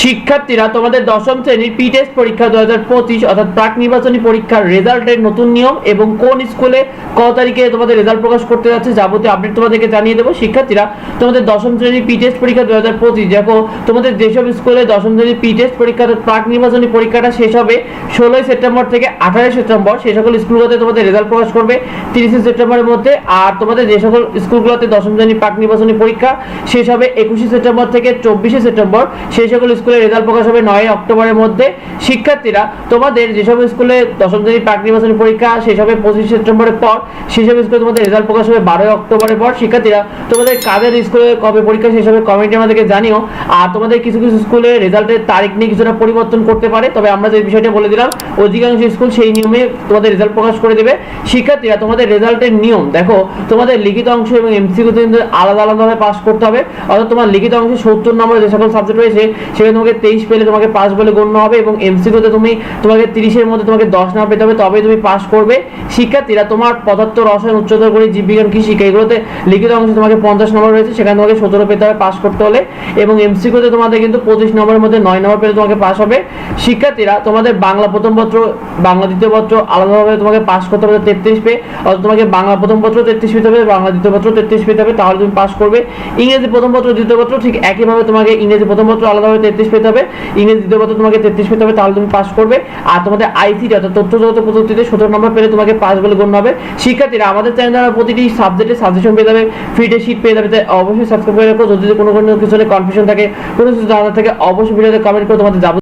শিক্ষার্থীরা তোমাদের দশম শ্রেণীর পি টেস্ট পরীক্ষা 2025 অর্থাৎ প্রাক নির্বাচনী পরীক্ষার রেজাল্টের নতুন নিয়ম এবং কোন স্কুলে কত তারিখে তোমাদের রেজাল্ট প্রকাশ করতে যাচ্ছে যাবতীয় আপডেট তোমাদেরকে জানিয়ে দেবো। শিক্ষার্থীরা তোমাদের দশম শ্রেণীর পি টেস্ট পরীক্ষা 2025 দেখো তোমাদের যেসব স্কুলে দশম শ্রেণীর পি টেস্ট পরীক্ষা প্রাক নির্বাচনী পরীক্ষাটা শেষ হবে 16 সেপ্টেম্বর থেকে 28 সেপ্টেম্বর, সেই সকল স্কুলগুলোতে তোমাদের রেজাল্ট প্রকাশ করবে 30 সেপ্টেম্বরের মধ্যে। আর তোমাদের যে সকল স্কুলগুলোতে দশম শ্রেণীর প্রাক নির্বাচনী পরীক্ষা শেষ হবে 21 সেপ্টেম্বর থেকে 24 সেপ্টেম্বর, সেই সকল স্কুলের রেজাল্ট প্রকাশ হবে 9 অক্টোবরের মধ্যে। শিক্ষার্থীরা তোমাদের যেসব স্কুলে দশম শ্রেণীর প্রাক নির্বাচনী পরীক্ষা শেষ হবে 25 সেপ্টেম্বরের পর, সেই সব স্কুলে তোমাদের রেজাল্ট প্রকাশ হবে 12 অক্টোবরের পর। শিক্ষার্থীরা তোমাদের কাদের স্কুলে কবে পরীক্ষা শেষ হবে কমেন্টে আমাদেরকে জানিও। আর তোমাদের কিছু কিছু স্কুলে রেজাল্টের তারিখ নিয়ে কিছুটা পরিবর্তন করতে পারে, তবে আমরা যে বিষয়টা বলে দিলাম অধিকাংশ স্কুল সেই নিয়মে তোমাদের রেজাল্ট প্রকাশ করে দেবে। শিক্ষার্থীরা তোমাদের রেজাল্টের নিয়ম দেখো, তোমাদের লিখিত অংশ এবং এমসিকিউ কিন্তু আলাদা আলাদাভাবে পাস করতে হবে। অর্থাৎ তোমার লিখিত অংশে 70 নম্বর যে সকল সাবজেক্ট রয়েছে সেখানে তোমাকে 23 পেলে তোমাকে পাস বলে গণ্য হবে, এবং এমসিকিউতে তোমাকে 30-এর মধ্যে তোমাকে 10 নাম্বার পেতে হবে, তবেই তুমি পাস করবে। শিক্ষার্থীরা তোমার পদার্থ, রসায়ন, উচ্চতর গণিত, জীববিজ্ঞান, কৃষি এগুলোতে লিখিত অংশে তোমাকে 50 নম্বর রয়েছে, সেখানে তোমাকে 17 পেতে হবে পাস করতে হলে, এবং এমসিকিউতে তোমাদের কিন্তু 25 নম্বরের মধ্যে 9 নম্বর পেলে তোমাকে পাস হবে। শিক্ষার্থীরা তোমাদের বাংলা প্রথম পত্র, বাংলা দ্বিতীয় পত্র আলাদাভাবে তোমাকে পাস করতে হবে 33 পেয়ে, অর্থাৎ তোমাকে বাংলা প্রথম পত্র 33 পেতে হবে, বাংলা দ্বিতীয় পত্র 33 পেতে হবে, তাহলে তুমি পাস করবে। ইংরেজি প্রথম পত্র, দ্বিতীয় পত্র ঠিক একইভাবে তোমাকে ইংরেজি প্রথম পত্র আলাদাভাবে 33 পেতে হবে, ইংরেজি দ্বিতীয় পত্র তোমাকে 33 পেতে হবে, তাহলে তুমি পাস করবে। আর তোমাদের আইসিটি অর্থাৎ তথ্য যোগাযোগ প্রযুক্তিতে 17 নম্বর পেলে তোমাকে পাস বলে গণ্য হবে। শিক্ষার্থীরা আমাদের চ্যানেলে প্রতিটি সাবজেক্টে সাজেশন পেয়ে যাবে, ফ্রি টেস্ট শিট পেয়ে যাবে, তাই অবশ্যই সাবস্ক্রাইব করে রাখো। যদি কোনো কিছু কনফিউশন থাকে, কোনো কিছু জানার থাকে অবশ্যই ভিডিওতে কমেন্ট করে তোমাদের যাবতীয়